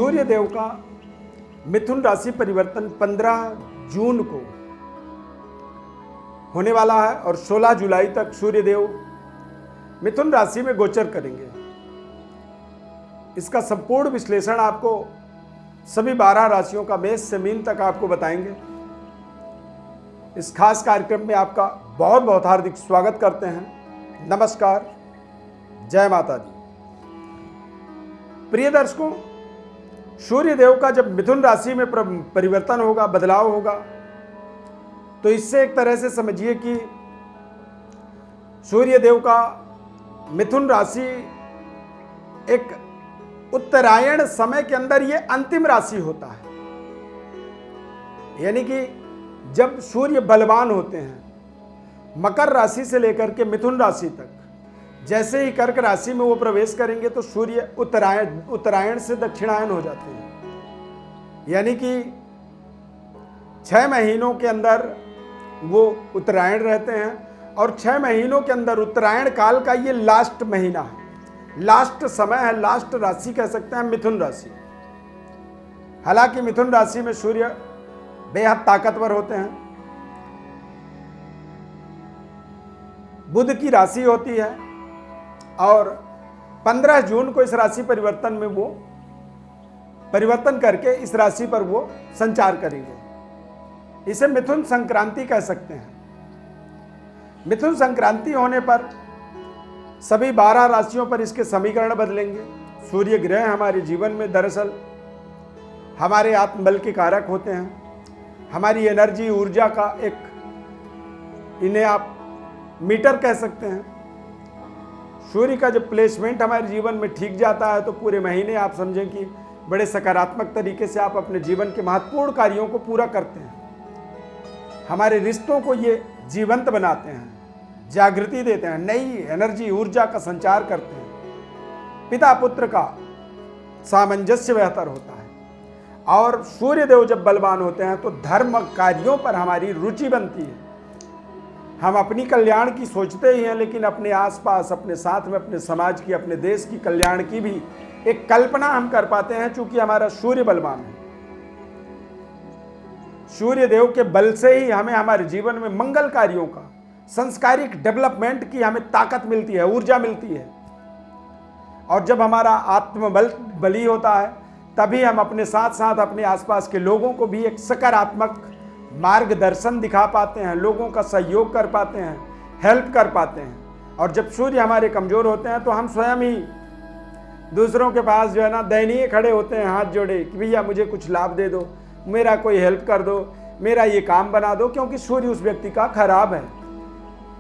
सूर्य देव का मिथुन राशि परिवर्तन 15 जून को होने वाला है और 16 जुलाई तक सूर्य देव मिथुन राशि में गोचर करेंगे। इसका संपूर्ण विश्लेषण आपको सभी 12 राशियों का मेष से मीन तक आपको बताएंगे। इस खास कार्यक्रम में आपका बहुत बहुत हार्दिक स्वागत करते हैं। नमस्कार, जय माता दी। प्रिय दर्शकों, सूर्य देव का जब मिथुन राशि में परिवर्तन होगा, बदलाव होगा, तो इससे एक तरह से समझिए कि सूर्य देव का मिथुन राशि एक उत्तरायण समय के अंदर ये अंतिम राशि होता है। यानी कि जब सूर्य बलवान होते हैं, मकर राशि से लेकर के मिथुन राशि तक, जैसे ही कर्क राशि में वो प्रवेश करेंगे तो सूर्य उत्तरायण से दक्षिणायन हो जाते हैं। यानी कि 6 महीनों के अंदर वो उत्तरायण रहते हैं और 6 महीनों के अंदर उत्तरायण काल का ये लास्ट महीना है, लास्ट समय है, लास्ट राशि कह सकते हैं मिथुन राशि। हालांकि मिथुन राशि में सूर्य बेहद ताकतवर होते हैं। बुध की राशि होती है और 15 जून को इस राशि परिवर्तन में वो परिवर्तन करके इस राशि पर वो संचार करेंगे। इसे मिथुन संक्रांति कह सकते हैं। मिथुन संक्रांति होने पर सभी 12 राशियों पर इसके समीकरण बदलेंगे। सूर्य ग्रह हमारे जीवन में दरअसल हमारे आत्मबल के कारक होते हैं, हमारी एनर्जी, ऊर्जा का एक, इन्हें आप मीटर कह सकते हैं। सूर्य का जब प्लेसमेंट हमारे जीवन में ठीक जाता है तो पूरे महीने आप समझें कि बड़े सकारात्मक तरीके से आप अपने जीवन के महत्वपूर्ण कार्यों को पूरा करते हैं। हमारे रिश्तों को ये जीवंत बनाते हैं, जागृति देते हैं, नई एनर्जी, ऊर्जा का संचार करते हैं। पिता पुत्र का सामंजस्य बेहतर होता है। और सूर्य देव जब बलवान होते हैं तो धर्म कार्यों पर हमारी रुचि बनती है। हम अपनी कल्याण की सोचते ही हैं, लेकिन अपने आसपास, अपने साथ में, अपने समाज की, अपने देश की कल्याण की भी एक कल्पना हम कर पाते हैं, चूंकि हमारा सूर्य बलवान है। सूर्य देव के बल से ही हमें हमारे जीवन में मंगल कार्यों का, संस्कारिक डेवलपमेंट की हमें ताकत मिलती है, ऊर्जा मिलती है। और जब हमारा आत्मबल बली होता है तभी हम अपने साथ साथ अपने आसपास के लोगों को भी एक सकारात्मक मार्गदर्शन दिखा पाते हैं, लोगों का सहयोग कर पाते हैं, हेल्प कर पाते हैं। और जब सूर्य हमारे कमजोर होते हैं तो हम स्वयं ही दूसरों के पास जो है ना दयनीय खड़े होते हैं, हाथ जोड़े कि भैया मुझे कुछ लाभ दे दो, मेरा कोई हेल्प कर दो, मेरा ये काम बना दो, क्योंकि सूर्य उस व्यक्ति का खराब है।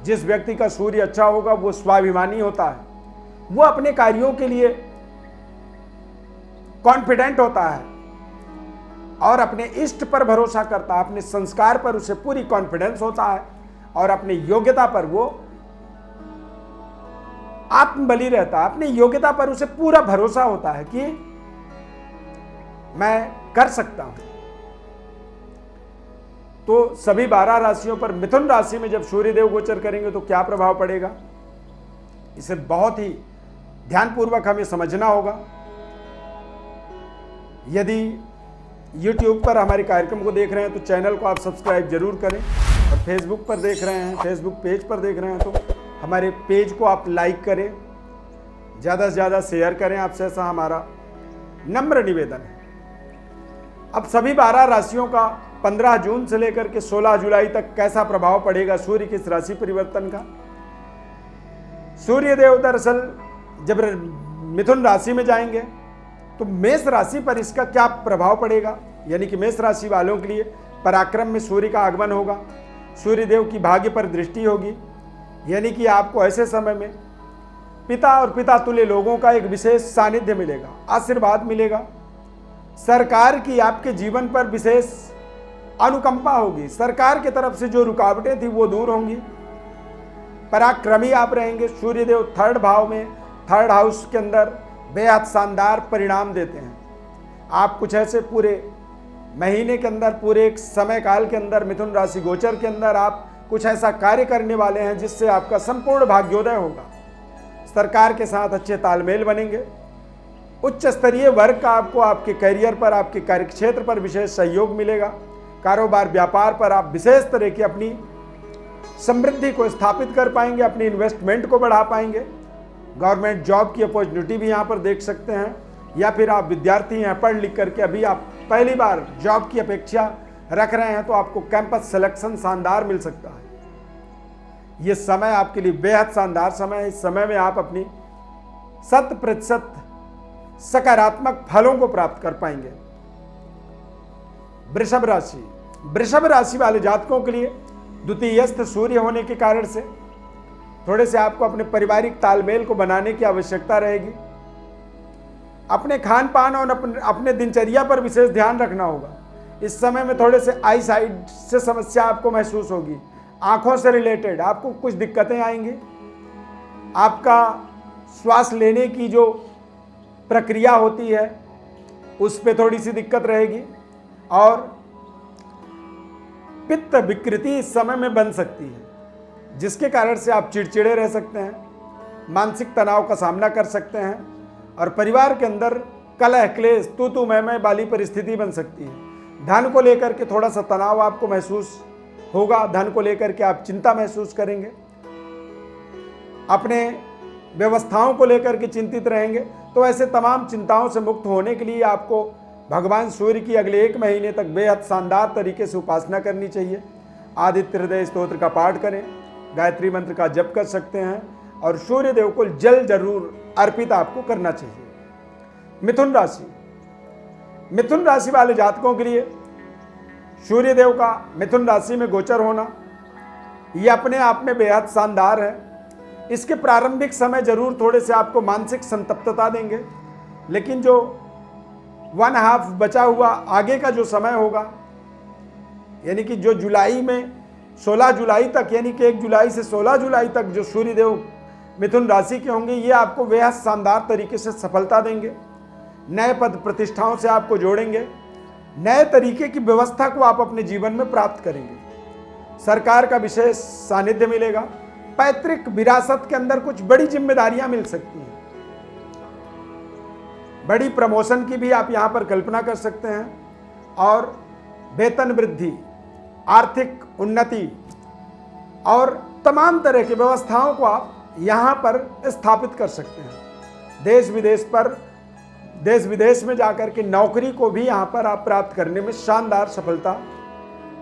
जिस व्यक्ति का सूर्य अच्छा होगा वो स्वाभिमानी होता है, वो अपने कार्यों के लिए कॉन्फिडेंट होता है और अपने इष्ट पर भरोसा करता है, अपने संस्कार पर उसे पूरी कॉन्फिडेंस होता है और अपनी योग्यता पर वो आत्मबली रहता है। अपनी योग्यता पर उसे पूरा भरोसा होता है कि मैं कर सकता हूं। तो सभी 12 राशियों पर मिथुन राशि में जब सूर्यदेव गोचर करेंगे तो क्या प्रभाव पड़ेगा, इसे बहुत ही ध्यानपूर्वक हमें समझना होगा। यदि YouTube पर हमारे कार्यक्रम को देख रहे हैं तो चैनल को आप सब्सक्राइब जरूर करें, और फेसबुक पर देख रहे हैं, फेसबुक पेज पर देख रहे हैं तो हमारे पेज को आप लाइक करें, ज़्यादा से ज़्यादा शेयर करें। आपसे ऐसा हमारा नम्र निवेदन है। अब सभी 12 राशियों का 15 जून से लेकर के 16 जुलाई तक कैसा प्रभाव पड़ेगा सूर्य की इस राशि परिवर्तन का। सूर्य देव दरअसल जब मिथुन राशि में जाएंगे तो मेष राशि पर इसका क्या प्रभाव पड़ेगा, यानी कि मेष राशि वालों के लिए पराक्रम में सूर्य का आगमन होगा। सूर्य देव की भाग्य पर दृष्टि होगी, यानी कि आपको ऐसे समय में पिता और पिता तुल्य लोगों का एक विशेष सानिध्य मिलेगा, आशीर्वाद मिलेगा। सरकार की आपके जीवन पर विशेष अनुकंपा होगी। सरकार की तरफ से जो रुकावटें थी वो दूर होंगी। पराक्रमी आप रहेंगे। सूर्यदेव 3rd भाव में, 3rd हाउस के अंदर बेहद शानदार परिणाम देते हैं। आप कुछ ऐसे पूरे महीने के अंदर, पूरे एक समय काल के अंदर, मिथुन राशि गोचर के अंदर आप कुछ ऐसा कार्य करने वाले हैं जिससे आपका संपूर्ण भाग्योदय होगा। सरकार के साथ अच्छे तालमेल बनेंगे। उच्च स्तरीय वर्ग का आपको आपके करियर पर, आपके कार्यक्षेत्र पर विशेष सहयोग मिलेगा। कारोबार व्यापार पर आप विशेष तरह की अपनी समृद्धि को स्थापित कर पाएंगे, अपनी इन्वेस्टमेंट को बढ़ा पाएंगे। गवर्नमेंट जॉब की अपॉर्चुनिटी भी यहाँ पर देख सकते हैं, या फिर आप विद्यार्थी हैं, पढ़ लिख करके अभी आप पहली बार जॉब की अपेक्षा रख रहे हैं, तो आपको कैंपस सिलेक्शन शानदार मिल सकता है। ये समय आपके लिए बेहद शानदार समय है। इस समय में आप अपनी 100% सकारात्मक फलों को प्राप्त कर पाएंगे। वृषभ राशि, वृषभ राशि वाले जातकों के लिए द्वितीयस्थ सूर्य होने के कारण से थोड़े से आपको अपने पारिवारिक तालमेल को बनाने की आवश्यकता रहेगी। अपने खान पान और अपने दिनचर्या पर विशेष ध्यान रखना होगा। इस समय में थोड़े से आई साइड से समस्या आपको महसूस होगी। आंखों से रिलेटेड आपको कुछ दिक्कतें आएंगी। आपका श्वास लेने की जो प्रक्रिया होती है उस पर थोड़ी सी दिक्कत रहेगी, और पित्त विकृति इस समय में बन सकती है, जिसके कारण से आप चिड़चिड़े रह सकते हैं, मानसिक तनाव का सामना कर सकते हैं, और परिवार के अंदर कलह क्लेश तू मैं वाली परिस्थिति बन सकती है। धन को लेकर के थोड़ा सा तनाव आपको महसूस होगा, धन को लेकर के आप चिंता महसूस करेंगे, अपने व्यवस्थाओं को लेकर के चिंतित रहेंगे। तो ऐसे तमाम चिंताओं से मुक्त होने के लिए आपको भगवान सूर्य की अगले 1 महीने तक बेहद शानदार तरीके से उपासना करनी चाहिए। आदित्य हृदय स्तोत्र का पाठ करें, गायत्री मंत्र का जप कर सकते हैं, और सूर्य देव को जल जरूर अर्पित आपको करना चाहिए। मिथुन राशि, मिथुन राशि वाले जातकों के लिए सूर्य देव का मिथुन राशि में गोचर होना यह अपने आप में बेहद शानदार है। इसके प्रारंभिक समय जरूर थोड़े से आपको मानसिक संतप्तता देंगे, लेकिन जो 1/2 बचा हुआ आगे का जो समय होगा, यानी कि जो जुलाई में 16 जुलाई तक, यानी कि 1 जुलाई से 16 जुलाई तक जो सूर्यदेव मिथुन राशि के होंगे, ये आपको बेहद शानदार तरीके से सफलता देंगे। नए पद प्रतिष्ठाओं से आपको जोड़ेंगे, नए तरीके की व्यवस्था को आप अपने जीवन में प्राप्त करेंगे। सरकार का विशेष सानिध्य मिलेगा। पैतृक विरासत के अंदर कुछ बड़ी जिम्मेदारियां मिल सकती हैं, बड़ी प्रमोशन की भी आप यहां पर कल्पना कर सकते हैं, और वेतन वृद्धि, आर्थिक उन्नति और तमाम तरह की व्यवस्थाओं को आप यहां पर स्थापित कर सकते हैं। देश विदेश में जाकर के नौकरी को भी यहां पर आप प्राप्त करने में शानदार सफलता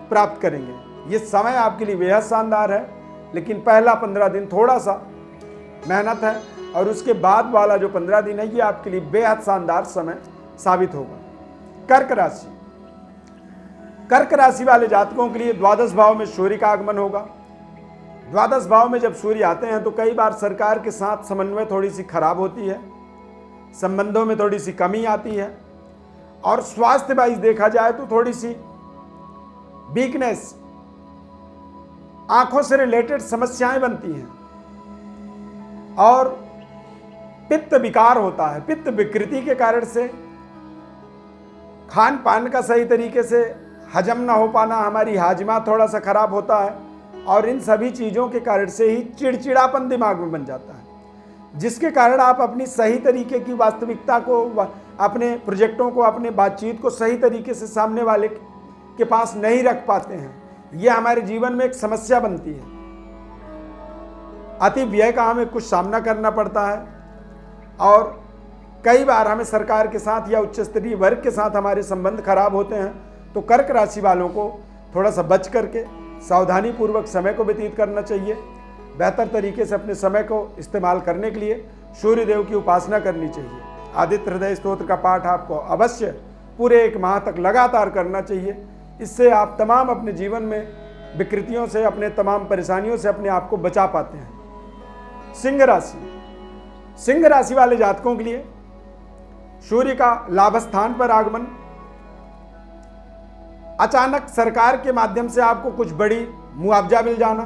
प्राप्त करेंगे। ये समय आपके लिए बेहद शानदार है, लेकिन पहला 15 दिन थोड़ा सा मेहनत है, और उसके बाद वाला जो 15 दिन है ये आपके लिए बेहद शानदार समय साबित होगा। कर्क राशि, कर्क राशि वाले जातकों के लिए द्वादश भाव में सूर्य का आगमन होगा। द्वादश भाव में जब सूर्य आते हैं तो कई बार सरकार के साथ समन्वय थोड़ी सी खराब होती है, संबंधों में थोड़ी सी कमी आती है, और स्वास्थ्य वाइज देखा जाए तो थोड़ी सी वीकनेस, आंखों से रिलेटेड समस्याएं बनती हैं, और पित्त विकार होता है। पित्त विकृति के कारण से खान पान का सही तरीके से हजम ना हो पाना, हमारी हाजमा थोड़ा सा खराब होता है, और इन सभी चीज़ों के कारण से ही चिड़चिड़ापन दिमाग में बन जाता है, जिसके कारण आप अपनी सही तरीके की वास्तविकता को, अपने प्रोजेक्टों को, अपने बातचीत को सही तरीके से सामने वाले के पास नहीं रख पाते हैं। यह हमारे जीवन में एक समस्या बनती है। अति व्यय का हमें कुछ सामना करना पड़ता है, और कई बार हमें सरकार के साथ या उच्च स्तरीय वर्ग के साथ हमारे संबंध खराब होते हैं। तो कर्क राशि वालों को थोड़ा सा बच करके सावधानी पूर्वक समय को व्यतीत करना चाहिए। बेहतर तरीके से अपने समय को इस्तेमाल करने के लिए सूर्य देव की उपासना करनी चाहिए। आदित्य हृदय स्तोत्र का पाठ आपको अवश्य पूरे 1 माह तक लगातार करना चाहिए। इससे आप तमाम अपने जीवन में विकृतियों से, अपने तमाम परेशानियों से अपने आप को बचा पाते हैं। सिंह राशि, सिंह राशि वाले जातकों के लिए सूर्य का लाभ स्थान पर आगमन, अचानक सरकार के माध्यम से आपको कुछ बड़ी मुआवजा मिल जाना,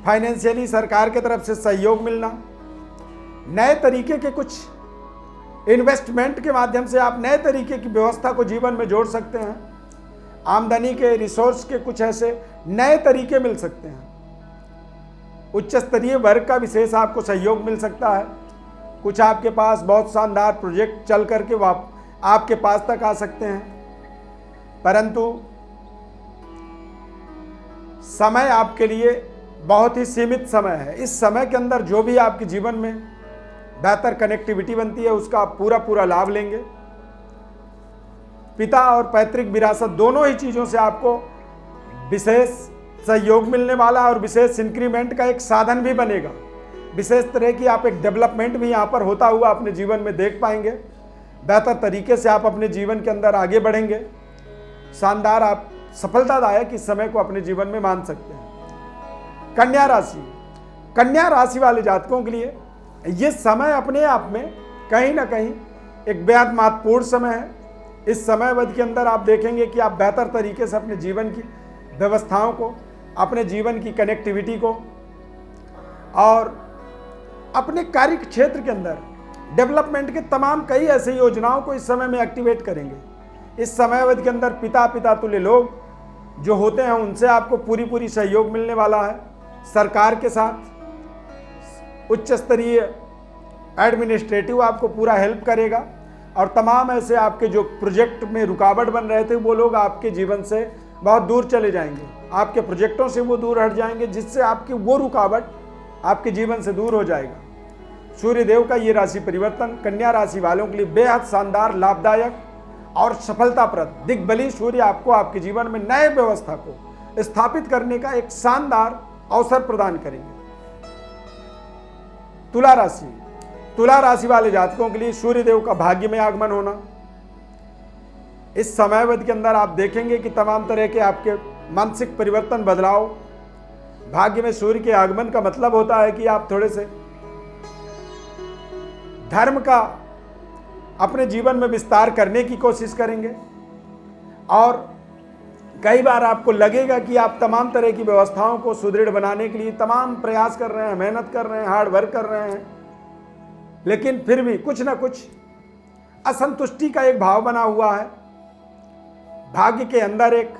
फाइनेंशियली सरकार की तरफ से सहयोग मिलना, नए तरीके के कुछ इन्वेस्टमेंट के माध्यम से आप नए तरीके की व्यवस्था को जीवन में जोड़ सकते हैं। आमदनी के, रिसोर्स के कुछ ऐसे नए तरीके मिल सकते हैं। उच्च स्तरीय वर्ग का विशेष आपको सहयोग मिल सकता है। कुछ आपके पास बहुत शानदार प्रोजेक्ट चल करके वो आपके पास तक आ सकते हैं, परंतु समय आपके लिए बहुत ही सीमित समय है। इस समय के अंदर जो भी आपके जीवन में बेहतर कनेक्टिविटी बनती है उसका आप पूरा लाभ लेंगे। पिता और पैतृक विरासत दोनों ही चीज़ों से आपको विशेष सहयोग मिलने वाला है और विशेष इंक्रीमेंट का एक साधन भी बनेगा। विशेष तरह की आप एक डेवलपमेंट भी यहाँ पर होता हुआ अपने जीवन में देख पाएंगे। बेहतर तरीके से आप अपने जीवन के अंदर आगे बढ़ेंगे। शानदार आप सफलतादायक इस समय को अपने जीवन में मान सकते हैं। कन्या राशि, कन्या राशि वाले जातकों के लिए ये समय अपने आप में कहीं ना कहीं एक बेहद महत्वपूर्ण समय है। इस समय अवधि के अंदर आप देखेंगे कि आप बेहतर तरीके से अपने जीवन की व्यवस्थाओं को, अपने जीवन की कनेक्टिविटी को और अपने कार्य क्षेत्र के अंदर डेवलपमेंट के तमाम कई ऐसी योजनाओं को इस समय में एक्टिवेट करेंगे। इस समय अवधि के अंदर पिता तुल्य लोग जो होते हैं उनसे आपको पूरी सहयोग मिलने वाला है। सरकार के साथ उच्च स्तरीय एडमिनिस्ट्रेटिव आपको पूरा हेल्प करेगा और तमाम ऐसे आपके जो प्रोजेक्ट में रुकावट बन रहे थे वो लोग आपके जीवन से बहुत दूर चले जाएंगे। आपके प्रोजेक्टों से वो दूर हट जाएंगे, जिससे आपकी वो रुकावट आपके जीवन से दूर हो जाएगा। सूर्यदेव का ये राशि परिवर्तन कन्या राशि वालों के लिए बेहद शानदार, लाभदायक और सफलताप्रद दिग्बली सूर्य आपको आपके जीवन में नए व्यवस्था को स्थापित करने का एक शानदार अवसर प्रदान करेंगे। तुला राशि, तुला राशि वाले जातकों के लिए सूर्यदेव का भाग्य में आगमन होना। इस समयावधि के अंदर आप देखेंगे कि तमाम तरह के आपके मानसिक परिवर्तन, बदलाव। भाग्य में सूर्य के आगमन का मतलब होता है कि आप थोड़े से धर्म का अपने जीवन में विस्तार करने की कोशिश करेंगे और कई बार आपको लगेगा कि आप तमाम तरह की व्यवस्थाओं को सुदृढ़ बनाने के लिए तमाम प्रयास कर रहे हैं, मेहनत कर रहे हैं, हार्ड वर्क कर रहे हैं, लेकिन फिर भी कुछ ना कुछ असंतुष्टि का एक भाव बना हुआ है। भाग्य के अंदर एक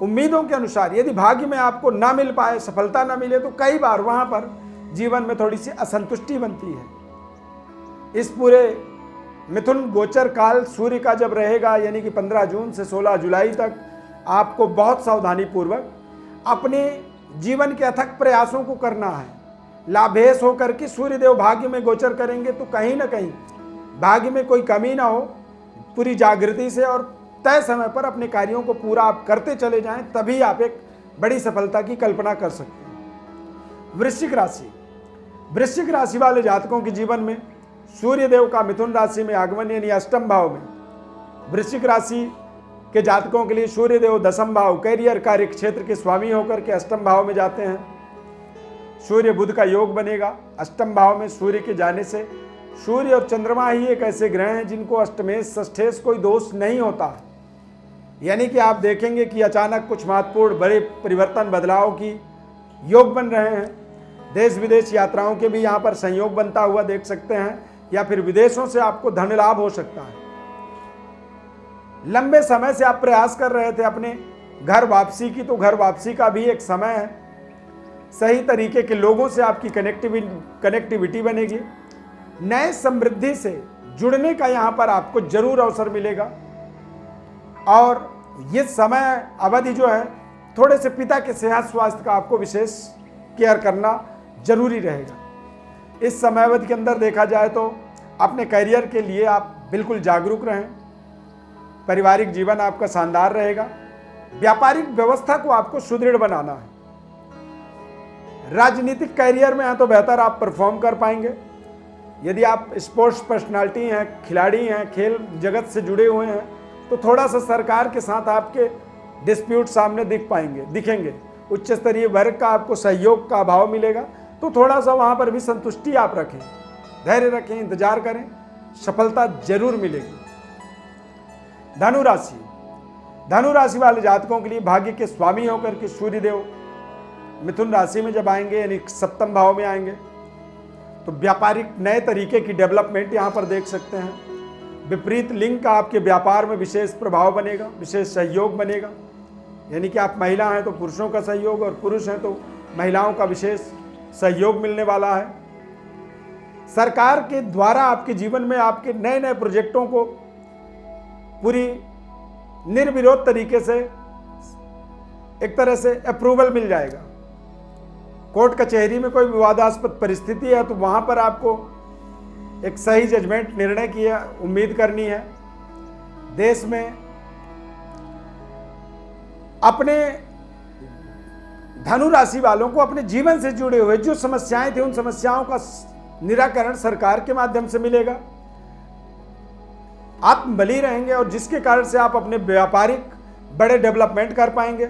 उम्मीदों के अनुसार यदि भाग्य में आपको ना मिल पाए, सफलता ना मिले, तो कई बार वहां पर जीवन में थोड़ी सी असंतुष्टि बनती है। इस पूरे मिथुन गोचर काल सूर्य का जब रहेगा, यानी कि 15 जून से 16 जुलाई तक, आपको बहुत सावधानी पूर्वक अपने जीवन के अथक प्रयासों को करना है। लाभेश होकर के सूर्यदेव भाग्य में गोचर करेंगे तो कहीं ना कहीं भाग्य में कोई कमी ना हो, पूरी जागृति से और तय समय पर अपने कार्यों को पूरा आप करते चले जाएं, तभी आप एक बड़ी सफलता की कल्पना कर सकते हैं। वृश्चिक राशि, वृश्चिक राशि वाले जातकों के जीवन में सूर्यदेव का मिथुन राशि में आगमन, यानी अष्टम भाव में। वृश्चिक राशि के जातकों के लिए सूर्यदेव दशम भाव, कैरियर, कार्य क्षेत्र के स्वामी होकर के अष्टम भाव में जाते हैं। सूर्य बुध का योग बनेगा। अष्टम भाव में सूर्य के जाने से सूर्य और चंद्रमा ही एक ऐसे ग्रह हैं जिनको अष्टमेश षष्ठेश कोई दोष नहीं होता। यानी कि आप देखेंगे कि अचानक कुछ महत्वपूर्ण बड़े परिवर्तन, बदलाव की योग बन रहे हैं। देश विदेश यात्राओं के भी यहाँ पर संयोग बनता हुआ देख सकते हैं, या फिर विदेशों से आपको धन लाभ हो सकता है। लंबे समय से आप प्रयास कर रहे थे अपने घर वापसी की, तो घर वापसी का भी एक समय है। सही तरीके के लोगों से आपकी कनेक्टिविटी बनेगी। नए समृद्धि से जुड़ने का यहाँ पर आपको जरूर अवसर मिलेगा। और ये समय अवधि जो है, थोड़े से पिता के सेहत स्वास्थ्य का आपको विशेष केयर करना जरूरी रहेगा। इस समय अवधि के अंदर देखा जाए तो अपने करियर के लिए आप बिल्कुल जागरूक रहें। पारिवारिक जीवन आपका शानदार रहेगा। व्यापारिक व्यवस्था को आपको सुदृढ़ बनाना है। राजनीतिक करियर में हैं तो बेहतर आप परफॉर्म कर पाएंगे। यदि आप स्पोर्ट्स पर्सनालिटी हैं, खिलाड़ी हैं, खेल जगत से जुड़े हुए हैं, तो थोड़ा सा सरकार के साथ आपके डिस्प्यूट सामने दिखेंगे। उच्च स्तरीय वर्ग का आपको सहयोग का अभाव मिलेगा, तो थोड़ा सा वहाँ पर भी संतुष्टि आप रखें, धैर्य रखें, इंतजार करें, सफलता जरूर मिलेगी। धनु राशि, धनु राशि वाले जातकों के लिए भाग्य के स्वामी होकर के सूर्यदेव मिथुन राशि में जब आएंगे, यानी सप्तम भाव में आएंगे, तो व्यापारिक नए तरीके की डेवलपमेंट यहाँ पर देख सकते हैं। विपरीत लिंग का आपके व्यापार में विशेष प्रभाव बनेगा, विशेष सहयोग बनेगा। यानी कि आप महिला हैं तो पुरुषों का सहयोग, और पुरुष हैं तो महिलाओं का विशेष सहयोग मिलने वाला है। सरकार के द्वारा आपके जीवन में आपके नए नए प्रोजेक्टों को पूरी निर्विरोध तरीके से एक तरह से अप्रूवल मिल जाएगा। कोर्ट कचहरी में कोई विवादास्पद परिस्थिति है तो वहां पर आपको एक सही जजमेंट निर्णय की उम्मीद करनी है। देश में अपने धनु राशि वालों को अपने जीवन से जुड़े हुए जो समस्याएं थी उन समस्याओं का निराकरण सरकार के माध्यम से मिलेगा। आप बली रहेंगे और जिसके कारण से आप अपने व्यापारिक बड़े डेवलपमेंट कर पाएंगे।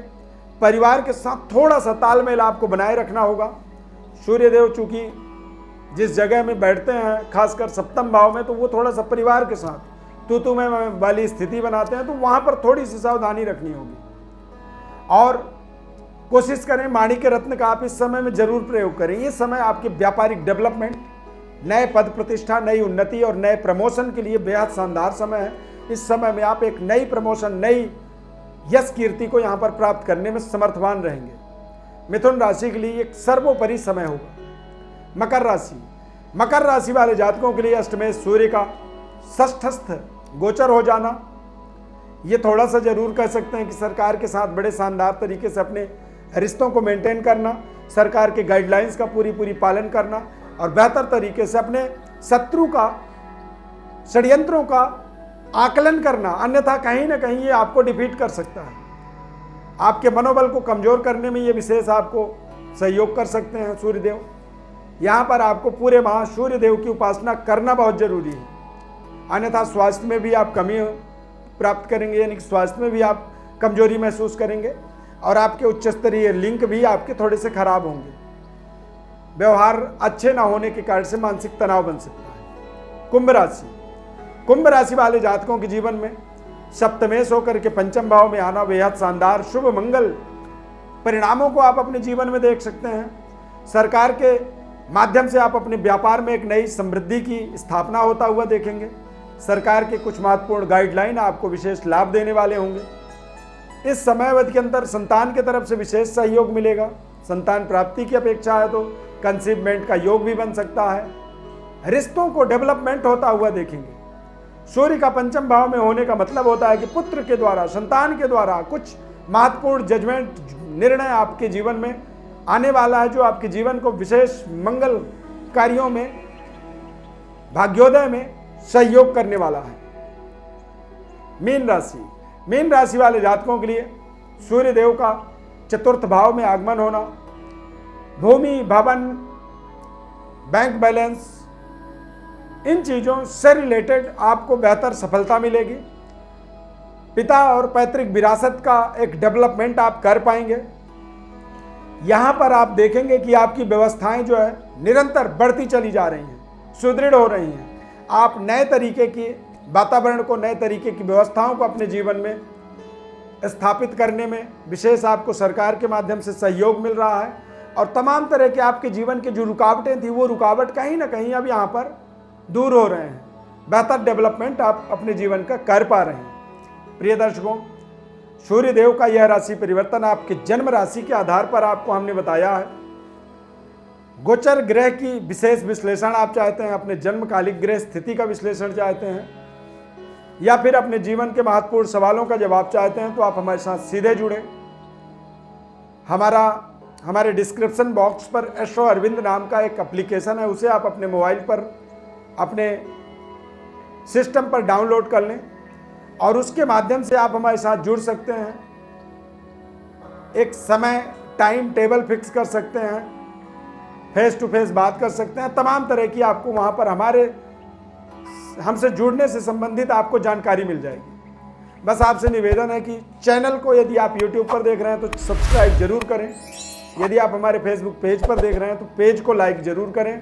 परिवार के साथ थोड़ा सा तालमेल आपको बनाए रखना होगा। सूर्यदेव चूंकि जिस जगह में बैठते हैं खासकर सप्तम भाव में, तो वो थोड़ा सा परिवार के साथ तू में वाली स्थिति बनाते हैं, तो वहां पर थोड़ी सी सावधानी रखनी होगी। और कोशिश करें माणिक्य रत्न का आप इस समय में जरूर प्रयोग करें। ये समय आपके व्यापारिक डेवलपमेंट, नए पद प्रतिष्ठा, नई उन्नति और नए प्रमोशन के लिए बेहद शानदार समय है। इस समय में आप एक नई प्रमोशन, नई यश कीर्ति को यहां पर प्राप्त करने में समर्थवान रहेंगे। मिथुन राशि के लिए एक सर्वोपरि समय होगा। मकर राशि, मकर राशि वाले जातकों के लिए अष्टमेश सूर्य का षष्ठस्थ गोचर हो जाना, ये थोड़ा सा जरूर कह सकते हैं कि सरकार के साथ बड़े शानदार तरीके से अपने रिश्तों को मेंटेन करना, सरकार के गाइडलाइंस का पूरी पालन करना और बेहतर तरीके से अपने शत्रु का, षड्यंत्रों का आकलन करना, अन्यथा कहीं ना कहीं ये आपको डिफीट कर सकता है। आपके मनोबल को कमजोर करने में ये विशेष आपको सहयोग कर सकते हैं सूर्यदेव। यहाँ पर आपको पूरे माह सूर्यदेव की उपासना करना बहुत जरूरी है, अन्यथा स्वास्थ्य में भी आप कमी प्राप्त करेंगे, यानी कि स्वास्थ्य में भी आप कमजोरी महसूस करेंगे और आपके उच्च स्तरीय लिंक भी आपके थोड़े से खराब होंगे। व्यवहार अच्छे ना होने के कारण से मानसिक तनाव बन सकता है। कुंभ राशि, कुंभ राशि वाले जातकों के जीवन में सप्तमेश होकर के पंचम भाव में आना बेहद शानदार शुभ मंगल परिणामों को आप अपने जीवन में देख सकते हैं। सरकार के माध्यम से आप अपने व्यापार में एक नई समृद्धि की स्थापना होता हुआ देखेंगे। सरकार के कुछ महत्वपूर्ण गाइडलाइन आपको विशेष लाभ देने वाले होंगे। इस समय अवधि के अंदर संतान की तरफ से विशेष सहयोग मिलेगा। संतान प्राप्ति की अपेक्षा है तो कंसीवमेंट का योग भी बन सकता है। रिश्तों को डेवलपमेंट होता हुआ देखेंगे। सूर्य का पंचम भाव में होने का मतलब होता है कि पुत्र के द्वारा, संतान के द्वारा कुछ महत्वपूर्ण जजमेंट, निर्णय आपके जीवन में आने वाला है, जो आपके जीवन को विशेष मंगल कार्यों में, भाग्योदय में सहयोग करने वाला है। मीन राशि, मीन राशि वाले जातकों के लिए सूर्यदेव का चतुर्थ भाव में आगमन होना, भूमि, भवन, बैंक बैलेंस, इन चीजों से रिलेटेड आपको बेहतर सफलता मिलेगी। पिता और पैतृक विरासत का एक डेवलपमेंट आप कर पाएंगे। यहां पर आप देखेंगे कि आपकी व्यवस्थाएं जो है निरंतर बढ़ती चली जा रही हैं, सुदृढ़ हो रही हैं। आप नए तरीके की वातावरण को, नए तरीके की व्यवस्थाओं को अपने जीवन में स्थापित करने में विशेष आपको सरकार के माध्यम से सहयोग मिल रहा है। और तमाम तरह के आपके जीवन के जो रुकावटें थी वो रुकावट कहीं ना कहीं अब यहाँ पर दूर हो रहे हैं। बेहतर डेवलपमेंट आप अपने जीवन का कर पा रहे हैं। प्रिय दर्शकों, सूर्यदेव का यह राशि परिवर्तन आपके जन्म राशि के आधार पर आपको हमने बताया है। गोचर ग्रह की विशेष विश्लेषण आप चाहते हैं, अपने जन्मकालिक ग्रह स्थिति का विश्लेषण चाहते हैं, या फिर अपने जीवन के महत्वपूर्ण सवालों का जवाब चाहते हैं, तो आप हमारे साथ सीधे जुड़े। हमारे डिस्क्रिप्शन बॉक्स पर एस्ट्रो अरविंद नाम का एक एप्लीकेशन है, उसे आप अपने मोबाइल पर, अपने सिस्टम पर डाउनलोड कर लें और उसके माध्यम से आप हमारे साथ जुड़ सकते हैं। एक समय, टाइम टेबल फिक्स कर सकते हैं, फेस टू फेस बात कर सकते हैं। तमाम तरह की आपको वहां पर हमसे जुड़ने से संबंधित आपको जानकारी मिल जाएगी। बस आपसे निवेदन है कि चैनल को यदि आप YouTube पर देख रहे हैं तो सब्सक्राइब जरूर करें। यदि आप हमारे फेसबुक पेज पर देख रहे हैं तो पेज को लाइक जरूर करें।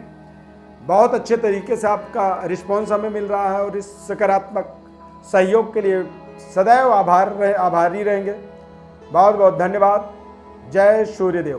बहुत अच्छे तरीके से आपका रिस्पॉन्स हमें मिल रहा है और इस सकारात्मक सहयोग के लिए सदैव आभारी रहेंगे। बहुत बहुत धन्यवाद। जय सूर्यदेव।